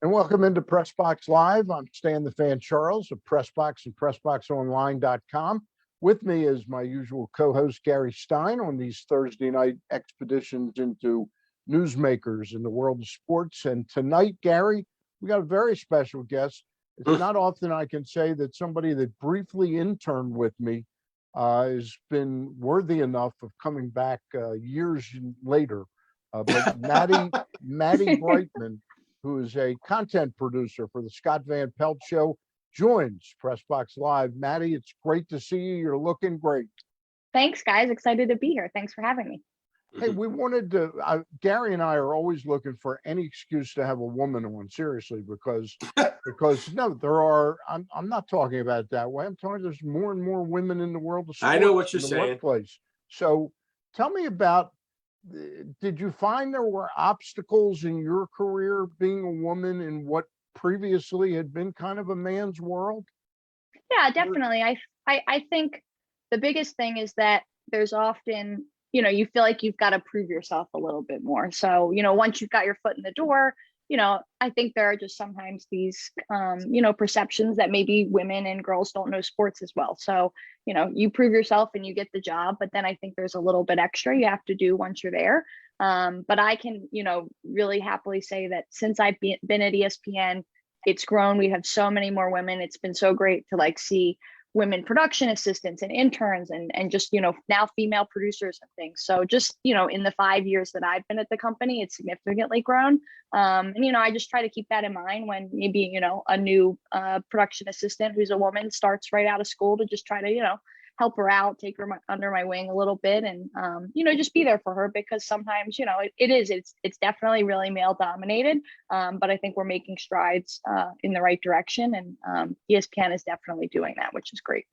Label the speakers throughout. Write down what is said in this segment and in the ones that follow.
Speaker 1: And welcome into PressBox Live. I'm Stan the Fan Charles of PressBox and PressBoxOnline.com. With me is my usual co-host Gary Stein on these Thursday night expeditions into newsmakers in the world of sports. And tonight, Gary, we got a very special guest. It's not often I can say that somebody that briefly interned with me has been worthy enough of coming back years later. But Maddie Brightman, who is a content producer for the Scott Van Pelt Show, joins PressBox Live. Maddie, it's great to see you. You're looking great.
Speaker 2: Thanks, guys. Excited to be here. Thanks for having me.
Speaker 1: Hey, we wanted to, Gary and I are always looking for any excuse to have a woman on, seriously, because no, there are, I'm not talking about it that way. I'm talking there's more and more women in the world of sports.
Speaker 3: I know what you're
Speaker 1: in the
Speaker 3: saying.
Speaker 1: Workplace. So tell me about, did you find there were obstacles in your career being a woman in what previously had been kind of a man's world?
Speaker 2: Yeah, definitely. I think the biggest thing is that there's often, you feel like you've got to prove yourself a little bit more. So, once you've got your foot in the door, I think there are just sometimes these, perceptions that maybe women and girls don't know sports as well. So, you prove yourself and you get the job, but then I think there's a little bit extra you have to do once you're there. But I can, really happily say that since I've been at ESPN, it's grown. We have so many more women. It's been so great to see women production assistants and interns and just, now female producers and things. So just, in the 5 years that I've been at the company, it's significantly grown. And, I just try to keep that in mind when maybe, a new production assistant who's a woman starts right out of school, to just try to, help her out, take her under my wing a little bit and, just be there for her, because sometimes, it's definitely really male dominated. But I think we're making strides in the right direction, and ESPN is definitely doing that, which is great.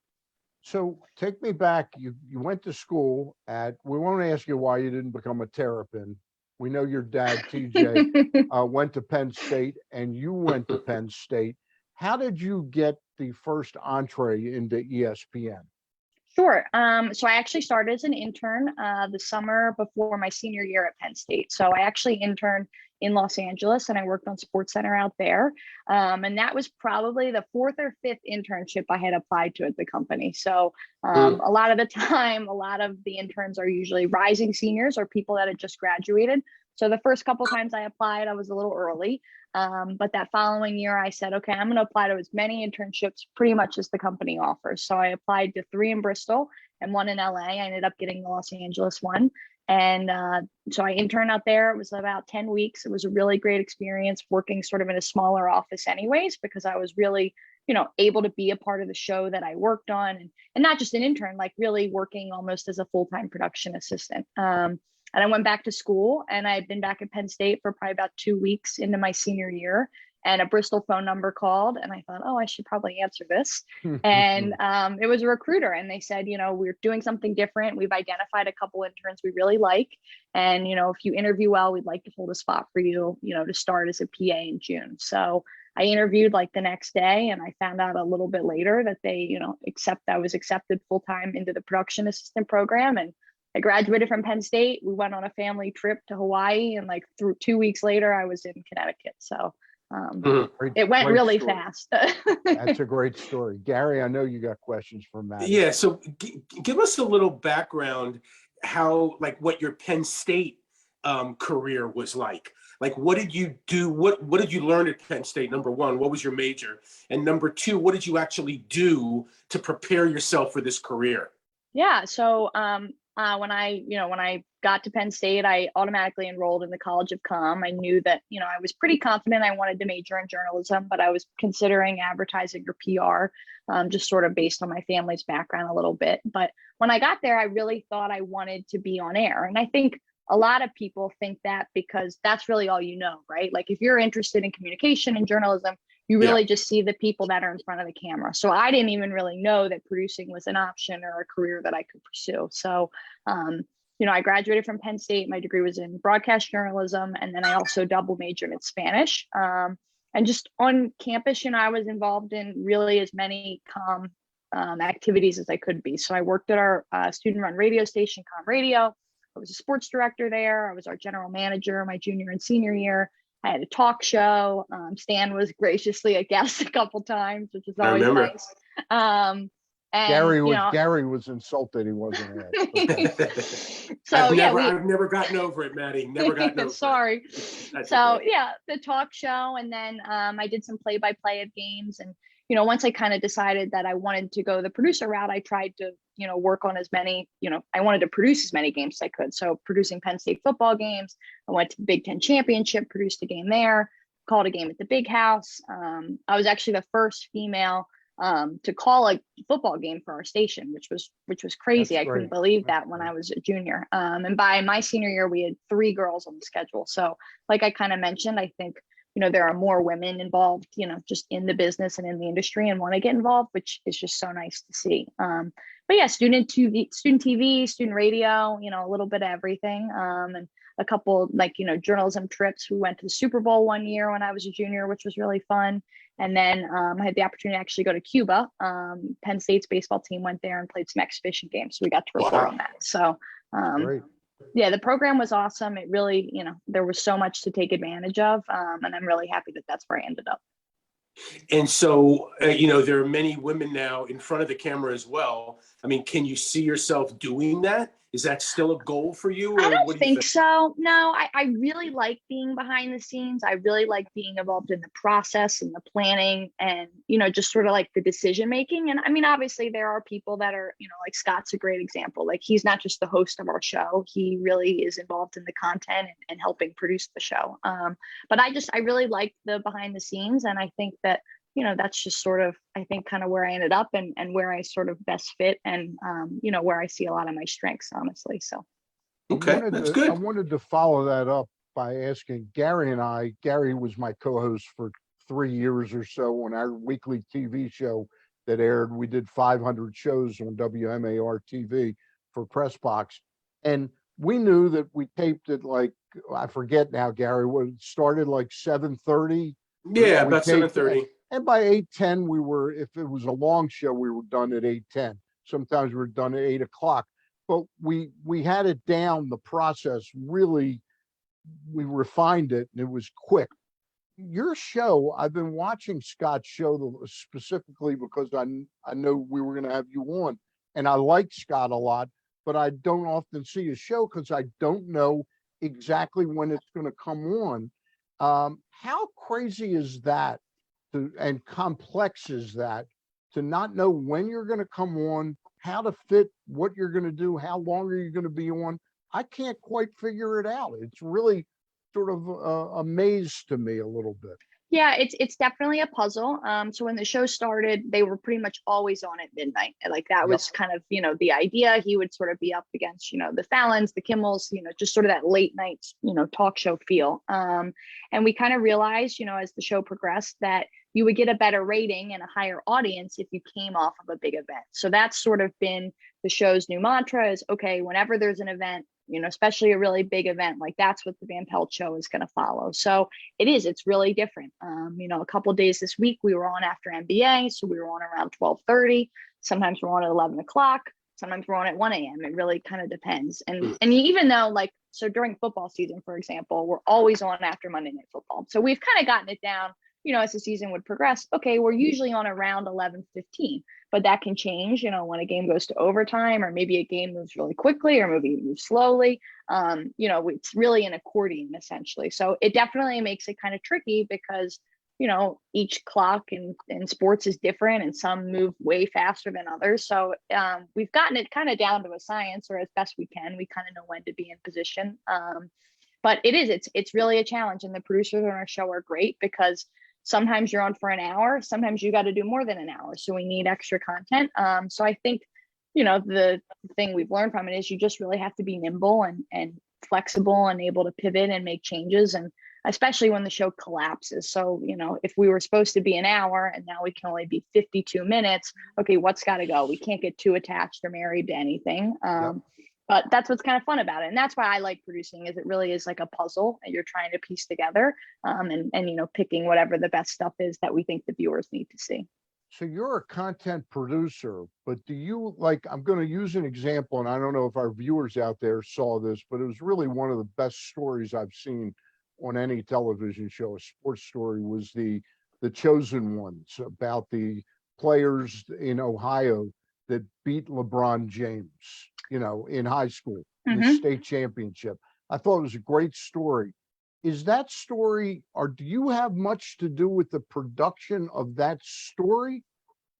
Speaker 1: So take me back. You went to school we won't ask you why you didn't become a terrapin. We know your dad, TJ, went to Penn State and you went to Penn State. How did you get the first entree into ESPN?
Speaker 2: Sure. So I actually started as an intern the summer before my senior year at Penn State. So I actually interned in Los Angeles and I worked on SportsCenter out there. And that was probably the fourth or fifth internship I had applied to at the company. So a lot of the time, a lot of the interns are usually rising seniors or people that had just graduated. So the first couple of times I applied, I was a little early. But that following year, I said, okay, I'm going to apply to as many internships pretty much as the company offers. So I applied to 3 in Bristol and 1 in LA. I ended up getting the Los Angeles one. And so I interned out there. It was about 10 weeks. It was a really great experience working sort of in a smaller office anyways, because I was really, able to be a part of the show that I worked on, and not just an intern, really working almost as a full-time production assistant. And I went back to school, and I had been back at Penn State for probably about 2 weeks into my senior year, and a Bristol phone number called, and I thought, oh, I should probably answer this. And it was a recruiter, and they said, we're doing something different. We've identified a couple interns we really like. And, if you interview well, we'd like to hold a spot for you, to start as a PA in June. So I interviewed the next day, and I found out a little bit later that they, I was accepted full-time into the production assistant program. And I graduated from Penn State. We went on a family trip to Hawaii, and through 2 weeks later, I was in Connecticut. So it went really fast.
Speaker 1: That's a great story. Gary, I know you got questions for Maddie.
Speaker 3: Yeah, so give us a little background, how, what your Penn State career was like. What did you do? What did you learn at Penn State? Number one, what was your major? And number two, what did you actually do to prepare yourself for this career?
Speaker 2: Yeah, so when I got to Penn State, I automatically enrolled in the College of Comm. I knew that, I was pretty confident I wanted to major in journalism, but I was considering advertising or PR, just sort of based on my family's background a little bit. But when I got there, I really thought I wanted to be on air. And I think a lot of people think that because that's really all right? If you're interested in communication and journalism, you really just see the people that are in front of the camera. So I didn't even really know that producing was an option or a career that I could pursue. So, I graduated from Penn State. My degree was in broadcast journalism. And then I also double majored in Spanish. And just on campus, I was involved in really as many comm activities as I could be. So I worked at our student-run radio station, Comm Radio. I was a sports director there. I was our general manager my junior and senior year. I had a talk show. Stan was graciously a guest a couple times, which is
Speaker 3: I
Speaker 2: always
Speaker 3: remember.
Speaker 2: nice. And
Speaker 1: Gary was insulted he wasn't asked. Okay.
Speaker 2: so yeah,
Speaker 3: I've never gotten over it, Maddie. Never gotten over
Speaker 2: sorry.
Speaker 3: it. That's
Speaker 2: So
Speaker 3: okay.
Speaker 2: yeah, the talk show, and then I did some play-by-play of games, and once I kind of decided that I wanted to go the producer route, I tried to work on as many, I wanted to produce as many games as I could. So producing Penn State football games, I went to the Big Ten championship, produced a game there, called a game at the Big House. I was actually the first female to call a football game for our station, which was crazy.
Speaker 1: That's
Speaker 2: I couldn't
Speaker 1: great.
Speaker 2: believe
Speaker 1: That's
Speaker 2: that when
Speaker 1: great.
Speaker 2: I was a junior. And by my senior year, we had 3 girls on the schedule. So like I kind of mentioned, I think, there are more women involved, just in the business and in the industry and want to get involved, which is just so nice to see. But yeah, student TV, student radio, a little bit of everything. And a couple journalism trips. We went to the Super Bowl one year when I was a junior, which was really fun. And then I had the opportunity to actually go to Cuba. Penn State's baseball team went there and played some exhibition games. So we got to report on that. So
Speaker 1: Great.
Speaker 2: yeah, the program was awesome. It really, there was so much to take advantage of. And I'm really happy that that's where I ended up.
Speaker 3: And so, there are many women now in front of the camera as well. I mean, can you see yourself doing that? Is that still a goal for you? Or
Speaker 2: I don't
Speaker 3: what do you
Speaker 2: think so. No, I really like being behind the scenes. I really like being involved in the process and the planning and, just sort of like the decision making. And I mean, obviously there are people that are, like Scott's a great example. Like he's not just the host of our show. He really is involved in the content and helping produce the show. But I really like the behind the scenes. And I think that, that's just sort of, I think, kind of where I ended up and where I sort of best fit and, where I see a lot of my strengths, honestly. So.
Speaker 3: Okay, that's good.
Speaker 1: I wanted to follow that up by asking Gary Gary was my co-host for 3 years or so on our weekly TV show that aired. We did 500 shows on WMAR TV for Press Box. And we knew that we taped it like, I forget now, Gary, what it started like 7:30.
Speaker 3: Yeah, about 7:30.
Speaker 1: And by 8:10, if it was a long show, we were done at 8:10. Sometimes we were done at 8 o'clock. But we had it down, the process really, we refined it and it was quick. Your show, I've been watching Scott's show specifically because I know we were going to have you on, and I like Scott a lot, but I don't often see his show because I don't know exactly when it's going to come on. How crazy is that and complex is that to not know when you're going to come on, how to fit what you're going to do, how long are you going to be on? I can't quite figure it out. It's really sort of a maze to me a little bit.
Speaker 2: Yeah, it's definitely a puzzle. So when the show started, they were pretty much always on at midnight. Like that was kind of, the idea. He would sort of be up against, the Fallons, the Kimmels, just sort of that late night, talk show feel. And we kind of realized, as the show progressed that you would get a better rating and a higher audience if you came off of a big event. So that's sort of been the show's new mantra is, okay, whenever there's an event, especially a really big event, like that's what the Van Pelt show is going to follow. So it's really different. A couple of days this week, we were on after NBA. So we were on around 12:30. Sometimes we're on at 11 o'clock. Sometimes we're on at 1 a.m. It really kind of depends. And even though so during football season, for example, we're always on after Monday Night Football. So we've kind of gotten it down, as the season would progress. Okay, we're usually on around 11:15. But that can change, when a game goes to overtime or maybe a game moves really quickly or maybe it moves slowly. It's really an accordion essentially. So it definitely makes it kind of tricky because, each clock in sports is different and some move way faster than others. So we've gotten it kind of down to a science, or as best we can. We kind of know when to be in position. But it's really a challenge. And the producers on our show are great because sometimes you're on for an hour, sometimes you got to do more than an hour. So we need extra content. So I think, the thing we've learned from it is you just really have to be nimble and flexible and able to pivot and make changes. And especially when the show collapses. So, if we were supposed to be an hour and now we can only be 52 minutes, okay, what's got to go? We can't get too attached or married to anything. But that's what's kind of fun about it. And that's why I like producing is it really is like a puzzle that you're trying to piece together and picking whatever the best stuff is that we think the viewers need to see.
Speaker 1: So you're a content producer, but do you I'm going to use an example, and I don't know if our viewers out there saw this, but it was really one of the best stories I've seen on any television show, a sports story, was the Chosen Ones, about the players in Ohio that beat LeBron James, in high school, in the state championship. I thought it was a great story. Is that story, or do you have much to do with the production of that story,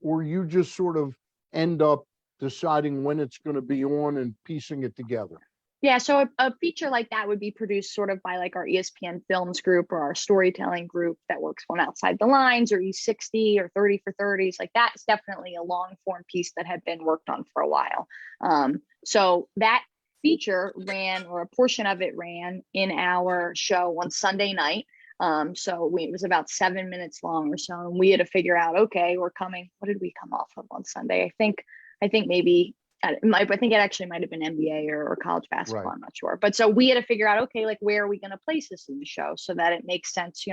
Speaker 1: or you just sort of end up deciding when it's going to be on and piecing it together?
Speaker 2: Yeah, so a feature like that would be produced sort of by like our ESPN Films group or our storytelling group that works on Outside the Lines or E60 or 30 for 30s. Like that's definitely a long form piece that had been worked on for a while. So that feature ran, or a portion of it ran, in our show on Sunday night. It was about 7 minutes long or so, and we had to figure out, okay, we're coming. What did we come off of on Sunday? I think maybe. I think it actually might have been NBA or college basketball. Right. I'm not sure. But so we had to figure out, okay, like where are we going to place this in the show so that it makes sense,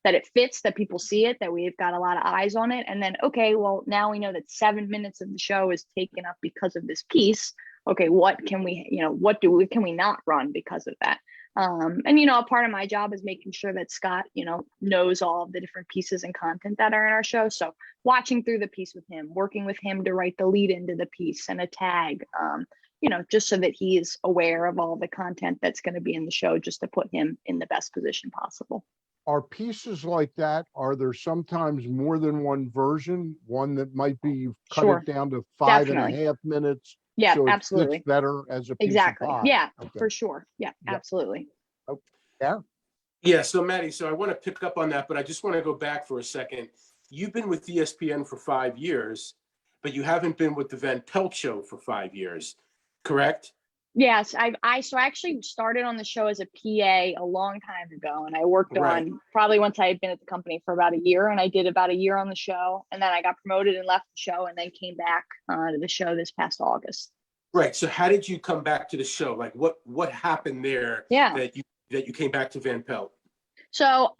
Speaker 2: that it fits, that people see it, that we've got a lot of eyes on it. And then, okay, well, now we know that 7 minutes of the show is taken up because of this piece. Okay, what can we, can we not run because of that? A part of my job is making sure that Scott, knows all of the different pieces and content that are in our show. So watching through the piece with him, working with him to write the lead into the piece and a tag, just so that he is aware of all the content that's going to be in the show, just to put him in the best position possible.
Speaker 1: Are pieces like that, are there sometimes more than one version? One that might be, you've cut it down to 5.5 minutes.
Speaker 2: Yeah,
Speaker 1: so it
Speaker 2: absolutely.
Speaker 1: fits better as a piece
Speaker 2: exactly.
Speaker 1: of pie.
Speaker 2: Yeah, for sure. Yeah, absolutely.
Speaker 1: Okay. Yeah.
Speaker 3: Yeah. So Maddie, I want to pick up on that, but I just want to go back for a second. You've been with ESPN for 5 years, but you haven't been with the Van Pelt show for 5 years, correct?
Speaker 2: Yes, I actually started on the show as a PA a long time ago, and I worked on, probably once I had been at the company for about a year, and I did about a year on the show, and then I got promoted and left the show, and then came back to the show this past August.
Speaker 3: Right. So how did you come back to the show? Like what happened there?
Speaker 2: Yeah.
Speaker 3: that you came back to Van Pelt?
Speaker 2: So,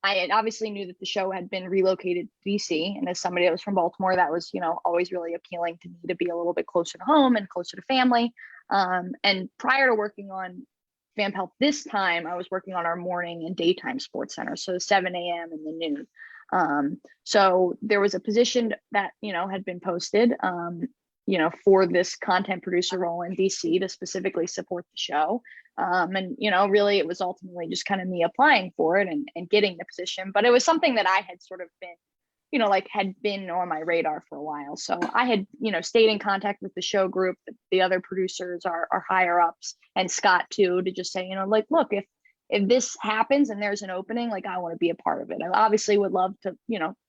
Speaker 2: I had obviously knew that the show had been relocated to DC, and as somebody that was from Baltimore, that was, always really appealing to me to be a little bit closer to home and closer to family. And prior to working on Van Pelt this time, I was working on our morning and daytime SportsCenter, so 7 a.m. and the noon. So there was a position that, had been posted, for this content producer role in DC to specifically support the show. Really it was ultimately just kind of me applying for it and getting the position, but it was something that I had sort of been, had been on my radar for a while. So I had, stayed in contact with the show group, the other producers, our higher ups, and Scott too, to just say, look, if this happens and there's an opening, like I want to be a part of it. I obviously would love to,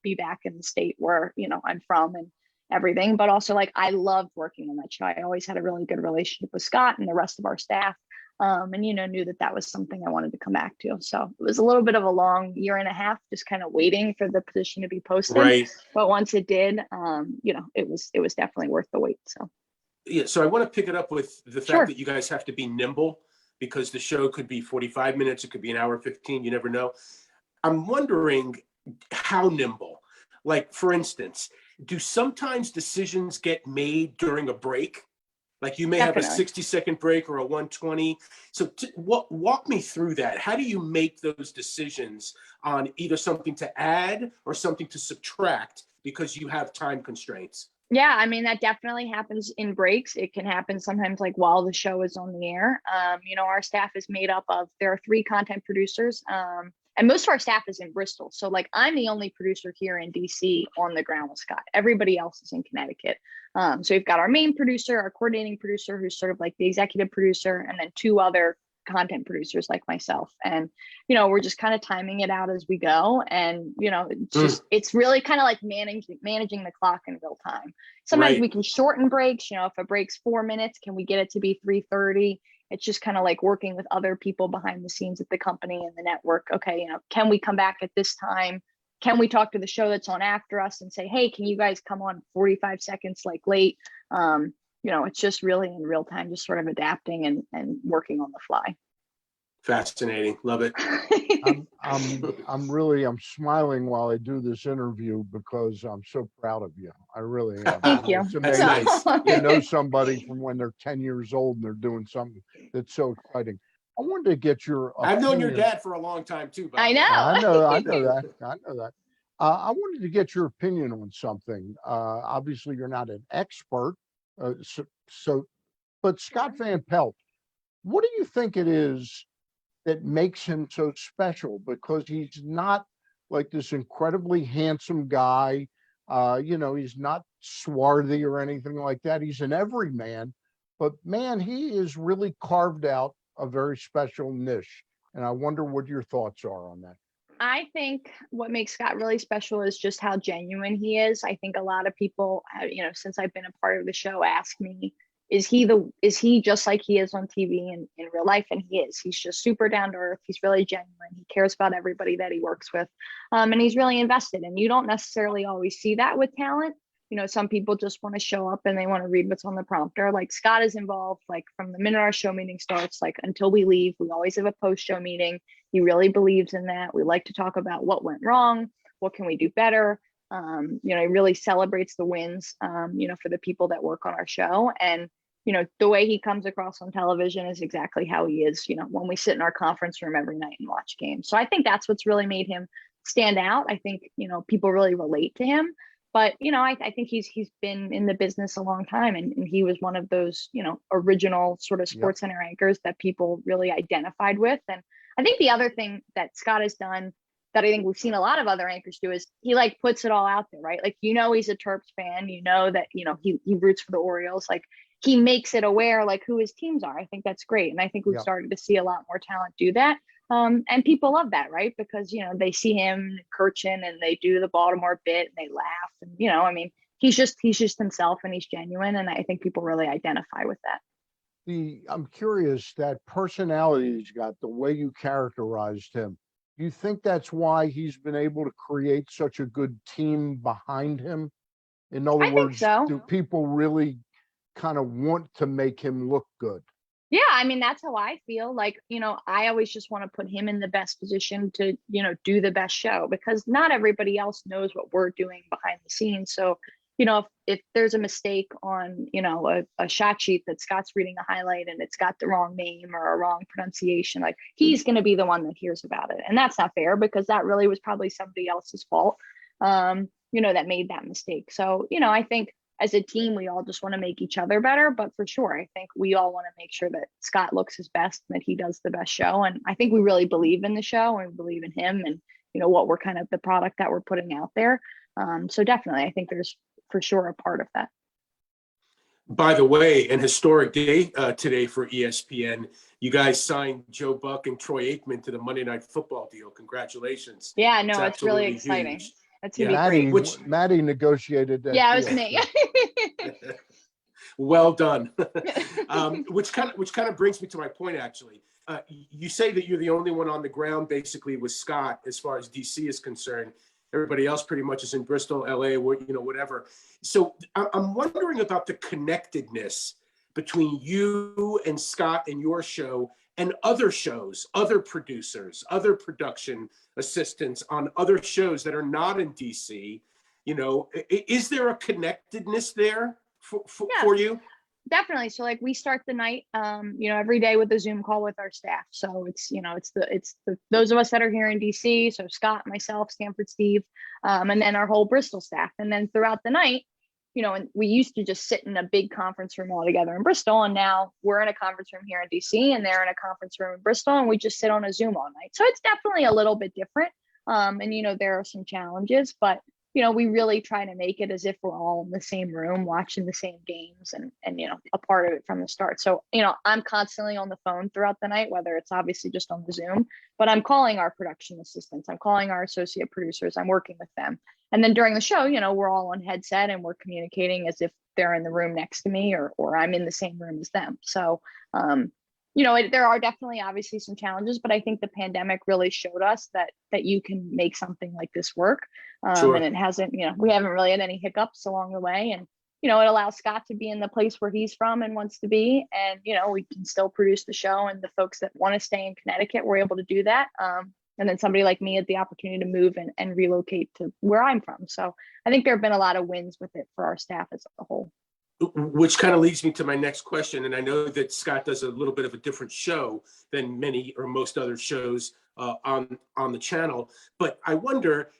Speaker 2: be back in the state where, I'm from and everything, but also like I loved working on that show. I always had a really good relationship with Scott and the rest of our staff. And knew that was something I wanted to come back to. So it was a little bit of a long year and a half, just kind of waiting for the position to be posted.
Speaker 3: Right.
Speaker 2: But once it did, it was definitely worth the wait. So
Speaker 3: yeah. So I want to pick it up with the fact that you guys have to be nimble, because the show could be 45 minutes, it could be an hour 15, you never know. I'm wondering how nimble. Like, for instance, do sometimes decisions get made during a break? Like you may have a 60-second break or a 120. So walk me through that. How do you make those decisions on either something to add or something to subtract because you have time constraints?
Speaker 2: Yeah, I mean, that definitely happens in breaks. It can happen sometimes like while the show is on the air. Our staff is made up of, there are 3 content producers. And most of our staff is in Bristol. So like I'm the only producer here in DC on the ground with Scott. Everybody else is in Connecticut. So we've got our main producer, our coordinating producer, who's sort of like the executive producer, and then 2 other content producers like myself. And, we're just kind of timing it out as we go. And, it's really kind of like managing the clock in real time. Sometimes we can shorten breaks. If a break's 4 minutes, can we get it to be 3:30? It's just kind of like working with other people behind the scenes at the company and the network. Okay, can we come back at this time? Can we talk to the show that's on after us and say, hey, can you guys come on 45 seconds like late? It's just really in real time, just sort of adapting and working on the fly.
Speaker 3: Fascinating. Love it.
Speaker 1: I'm smiling while I do this interview because I'm so proud of you. I really am.
Speaker 2: Thank you.
Speaker 1: It's amazing.
Speaker 3: That's nice.
Speaker 1: You know somebody from when they're 10 years old and they're doing something that's so exciting. I wanted to get your
Speaker 3: I've known your
Speaker 1: opinion.
Speaker 3: dad for a long time too. By
Speaker 2: I
Speaker 3: the way.
Speaker 2: know.
Speaker 1: I know that. I know that. I wanted to get your opinion on something. Obviously, you're not an expert, so, but Scott Van Pelt, what do you think it is that makes him so special? Because he's not like this incredibly handsome guy. He's not swarthy or anything like that. He's an everyman, but man, he is really carved out a very special niche. And I wonder what your thoughts are on that.
Speaker 2: I think what makes Scott really special is just how genuine he is. I think a lot of people, since I've been a part of the show, ask me, is he just like he is on TV and in real life? And he is. He's just super down to earth. He's really genuine. He cares about everybody that he works with, and he's really invested. And you don't necessarily always see that with talent. Some people just want to show up and they want to read what's on the prompter. Like Scott is involved, like from the minute our show meeting starts, like until we leave, we always have a post-show meeting. He really believes in that. We like to talk about what went wrong, what can we do better. He really celebrates the wins, for the people that work on our show. And, the way he comes across on television is exactly how he is, when we sit in our conference room every night and watch games. So I think that's what's really made him stand out. I think, people really relate to him. But, I think he's been in the business a long time, and he was one of those, original sort of SportsCenter anchors that people really identified with. And I think the other thing that Scott has done that I think we've seen a lot of other anchors do is he like puts it all out there, right? Like, he's a Terps fan, that, he roots for the Orioles. Like he makes it aware, like who his teams are. I think that's great. And I think we've started to see a lot more talent do that. And people love that, right? Because, they see him Kirchin and they do the Baltimore bit and they laugh. And, he's just himself and he's genuine. And I think people really identify with that.
Speaker 1: I'm curious, that personality he's got, the way you characterized him, do you think that's why he's been able to create such a good team behind him? In other words, do people really kind of want to make him look good?
Speaker 2: Yeah, that's how I feel. Like, I always just want to put him in the best position to, do the best show, because not everybody else knows what we're doing behind the scenes. So, if there's a mistake on, a shot sheet that Scott's reading a highlight and it's got the wrong name or a wrong pronunciation, like he's going to be the one that hears about it. And that's not fair, because that really was probably somebody else's fault, that made that mistake. So, I think as a team, we all just want to make each other better. But for sure, I think we all want to make sure that Scott looks his best and that he does the best show. And I think we really believe in the show and we believe in him and, what we're kind of the product that we're putting out there. So definitely, I think there's for sure a part of that.
Speaker 3: By the way, an historic day today for ESPN. You guys signed Joe Buck and Troy Aikman to the Monday Night Football deal. Congratulations.
Speaker 2: Yeah, no, it's really exciting.
Speaker 3: Huge.
Speaker 2: That's Maddie,
Speaker 1: Maddie negotiated that.
Speaker 2: Yeah, it was me.
Speaker 3: Well done. Which kind of brings me to my point, actually. You say that you're the only one on the ground, basically, with Scott, as far as DC is concerned. Everybody else pretty much is in Bristol, LA, whatever. So I'm wondering about the connectedness between you and Scott and your show and other shows, other producers, other production assistants on other shows that are not in DC. Is there a connectedness there for you?
Speaker 2: Definitely. So like we start the night, every day with a Zoom call with our staff. So it's those of us that are here in DC. So Scott, myself, Stanford, Steve, and then our whole Bristol staff. And then throughout the night, and we used to just sit in a big conference room all together in Bristol. And now we're in a conference room here in DC and they're in a conference room in Bristol and we just sit on a Zoom all night. So it's definitely a little bit different. And there are some challenges, but we really try to make it as if we're all in the same room watching the same games and a part of it from the start. So, I'm constantly on the phone throughout the night, whether it's obviously just on the Zoom, but I'm calling our production assistants, I'm calling our associate producers, I'm working with them. And then during the show, we're all on headset and we're communicating as if they're in the room next to me or I'm in the same room as them. So, there are definitely obviously some challenges, but I think the pandemic really showed us that you can make something like this work.
Speaker 3: Sure.
Speaker 2: And it hasn't, we haven't really had any hiccups along the way. And, it allows Scott to be in the place where he's from and wants to be. And, we can still produce the show, and the folks that want to stay in Connecticut, we're able to do that. And then somebody like me had the opportunity to move and relocate to where I'm from. So I think there have been a lot of wins with it for our staff as a whole.
Speaker 3: Which kind of leads me to my next question. And I know that Scott does a little bit of a different show than many or most other shows on the channel. But I wonder,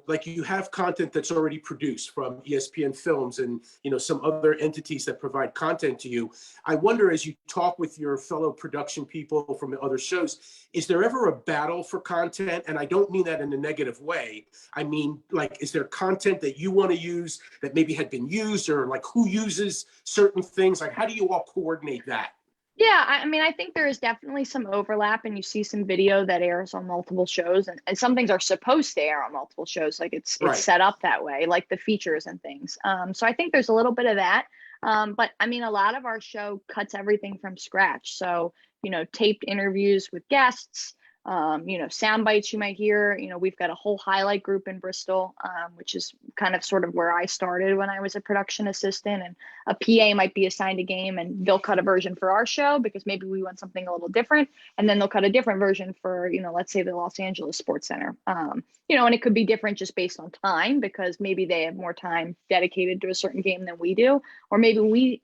Speaker 3: like you have content that's already produced from ESPN Films and, some other entities that provide content to you. I wonder, as you talk with your fellow production people from the other shows, is there ever a battle for content? And I don't mean that in a negative way. I mean, like, is there content that you want to use that maybe had been used, or like who uses certain things? Like, how do you all coordinate that?
Speaker 2: Yeah, I mean, I think there is definitely some overlap, and you see some video that airs on multiple shows, and some things are supposed to air on multiple shows. Like it's
Speaker 3: Right.
Speaker 2: set up that way, like the features and things. So I think there's a little bit of that. But I mean, a lot of our show cuts everything from scratch. So, taped interviews with guests, sound bites you might hear. We've got a whole highlight group in Bristol, which is kind of sort of where I started when I was a production assistant, and a PA might be assigned a game and they'll cut a version for our show because maybe we want something a little different. And then they'll cut a different version for, let's say the Los Angeles SportsCenter. And it could be different just based on time, because maybe they have more time dedicated to a certain game than we do. Or maybe we,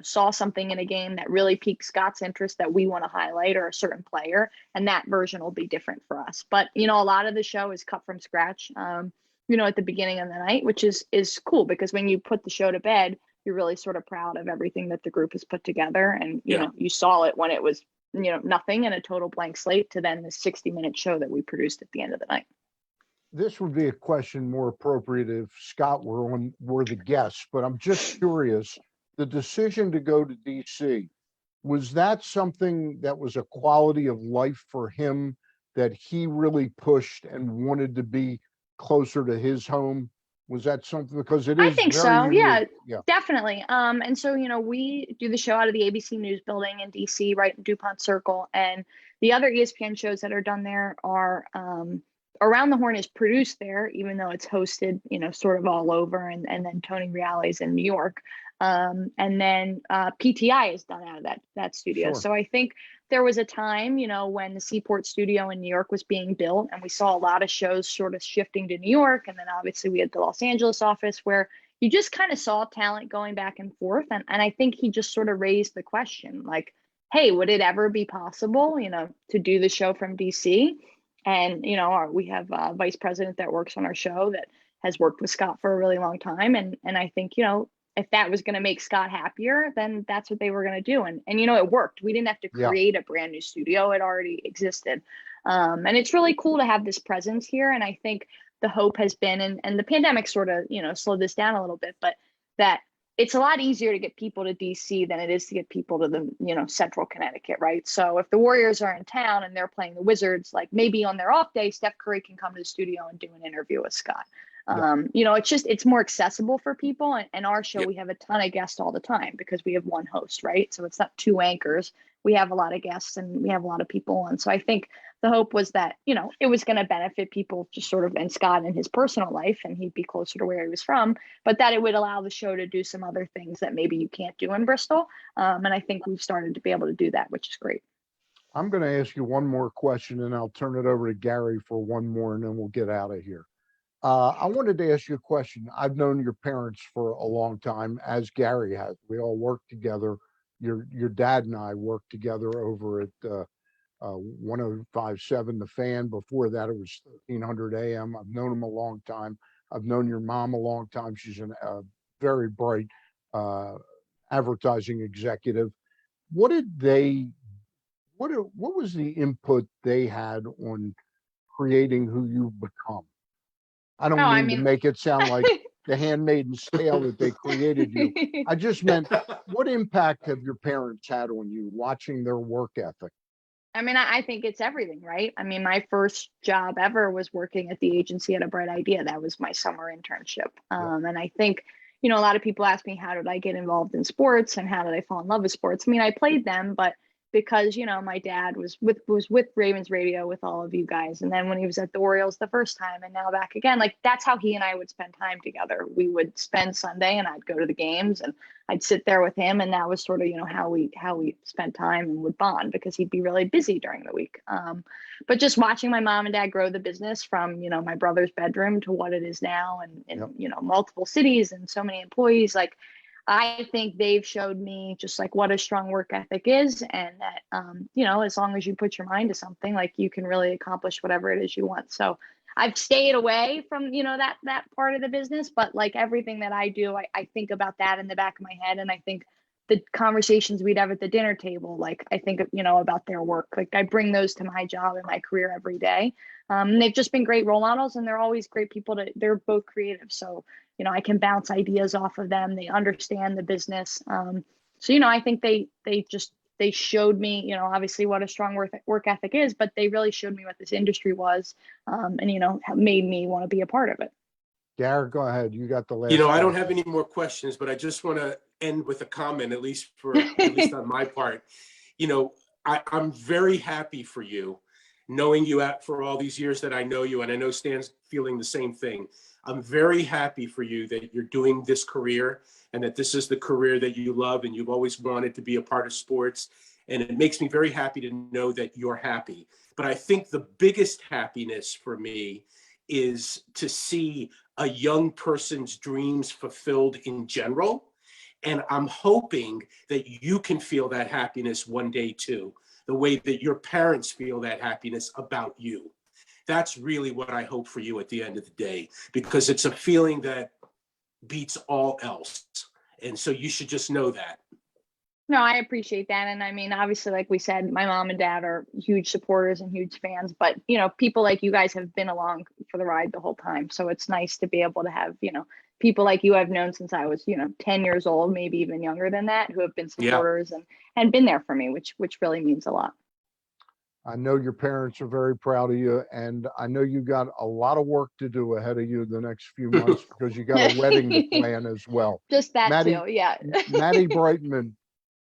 Speaker 2: saw something in a game that really piqued Scott's interest that we want to highlight, or a certain player, and that version will be different for us. But, a lot of the show is cut from scratch, at the beginning of the night, which is cool, because when you put the show to bed, you're really sort of proud of everything that the group has put together. And, you saw it when it was, nothing and a total blank slate, to then the 60-minute show that we produced at the end of the night.
Speaker 1: This would be a question more appropriate if Scott were the guest, but I'm just curious, the decision to go to DC, was that something that was a quality of life for him that he really pushed and wanted to be closer to his home? Was that something, because it is
Speaker 2: I think
Speaker 1: very
Speaker 2: so.
Speaker 1: unique.
Speaker 2: Yeah, definitely. And so, we do the show out of the ABC News building in DC, right in DuPont Circle. And the other ESPN shows that are done there are, Around the Horn is produced there, even though it's hosted, sort of all over. And then Tony Reale's in New York. And then PTI is done out of that studio.
Speaker 1: Sure.
Speaker 2: So I think there was a time, when the Seaport studio in New York was being built, and we saw a lot of shows sort of shifting to New York. And then obviously we had the Los Angeles office, where you just kind of saw talent going back and forth. And I think he just sort of raised the question, like, hey, would it ever be possible, to do the show from DC? And, we have a vice president that works on our show that has worked with Scott for a really long time. And I think, if that was going to make Scott happier, then that's what they were going to do. And it worked. We didn't have to create a brand new studio. It already existed. And it's really cool to have this presence here. And I think the hope has been, and the pandemic sort of, slowed this down a little bit, but that it's a lot easier to get people to DC than it is to get people to the, central Connecticut, right? So if the Warriors are in town and they're playing the Wizards, like maybe on their off day, Steph Curry can come to the studio and do an interview with Scott. It's more accessible for people. And our show, we have a ton of guests all the time because we have one host, right? So it's not two anchors. We have a lot of guests and we have a lot of people on. So I think the hope was that, it was going to benefit people just sort of, and Scott in his personal life, and he'd be closer to where he was from, but that it would allow the show to do some other things that maybe you can't do in Bristol. And I think we've started to be able to do that, which is great.
Speaker 1: I'm going to ask you one more question, and I'll turn it over to Gary for one more, and then we'll get out of here. I wanted to ask you a question. I've known your parents for a long time, as Gary has. We all worked together. Your dad and I worked together over at 105.7 The Fan. Before that, it was 1300 AM. I've known him a long time. I've known your mom a long time. She's a very bright advertising executive. What was the input they had on creating who you've become? I don't mean to make it sound like the Handmaid's Tale that they created you. I just meant, what impact have your parents had on you watching their work ethic?
Speaker 2: I think it's everything, right? My first job ever was working at the agency at A Bright Idea. That was my summer internship. And I think, a lot of people ask me, how did I get involved in sports and how did I fall in love with sports? I played them, but because, my dad was with Ravens Radio with all of you guys. And then when he was at the Orioles the first time and now back again, like that's how he and I would spend time together. We would spend Sunday and I'd go to the games and I'd sit there with him. And that was sort of, how we spent time and would bond because he'd be really busy during the week. But just watching my mom and dad grow the business from, my brother's bedroom to what it is now and multiple cities and so many employees, like, I think they've showed me just like what a strong work ethic is, and that you know, as long as you put your mind to something, like you can really accomplish whatever it is you want. So I've stayed away from, you know, that part of the business, but like everything that I do, I think about that in the back of my head, and I think the conversations we'd have at the dinner table, like I think, you know, about their work. Like I bring those to my job and my career every day. And they've just been great role models, and they're always great people they're both creative. So, you know, I can bounce ideas off of them. They understand the business. So, you know, I think they showed me, you know, obviously what a strong work ethic is, but they really showed me what this industry was, and, you know, made me want to be a part of it.
Speaker 1: Garrett, go ahead. You got the last.
Speaker 3: You know, I don't
Speaker 1: question.
Speaker 3: have any more questions, but I just want to end with a comment, at least on my part. You know, I'm very happy for you, knowing you for all these years that I know you, and I know Stan's feeling the same thing. I'm very happy for you that you're doing this career, and that this is the career that you love and you've always wanted to be a part of sports. And it makes me very happy to know that you're happy. But I think the biggest happiness for me is to see a young person's dreams fulfilled in general. And I'm hoping that you can feel that happiness one day too, the way that your parents feel that happiness about you. That's really what I hope for you at the end of the day, because it's a feeling that beats all else. And so you should just know that.
Speaker 2: No, I appreciate that. And I mean, obviously, like we said, my mom and dad are huge supporters and huge fans, but, you know, people like you guys have been along for the ride the whole time. So it's nice to be able to have, you know, people like you I've known since I was, you know, 10 years old, maybe even younger than that, who have been supporters and been there for me, which really means a lot.
Speaker 1: I know your parents are very proud of you, and I know you got a lot of work to do ahead of you the next few months because you got a wedding to plan as well.
Speaker 2: Just that
Speaker 1: Maddie,
Speaker 2: too. Yeah.
Speaker 1: Maddie Brightman,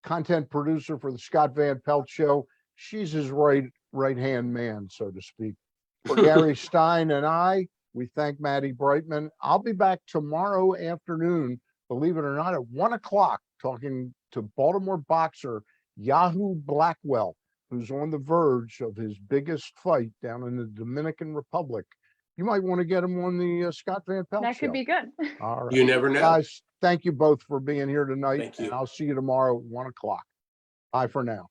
Speaker 1: content producer for the Scott Van Pelt Show. She's his right-hand man, so to speak. For Gary Stein and I, we thank Maddie Brightman. I'll be back tomorrow afternoon, believe it or not, at 1 o'clock, talking to Baltimore boxer Yahoo Blackwell, who's on the verge of his biggest fight down in the Dominican Republic. You might want to get him on the Scott Van Pelt
Speaker 2: That
Speaker 1: Show.
Speaker 2: could be good.
Speaker 1: All right.
Speaker 3: You never know.
Speaker 1: Guys, thank you both for being here tonight.
Speaker 3: Thank you.
Speaker 1: And I'll see you tomorrow at 1 o'clock. Bye for now.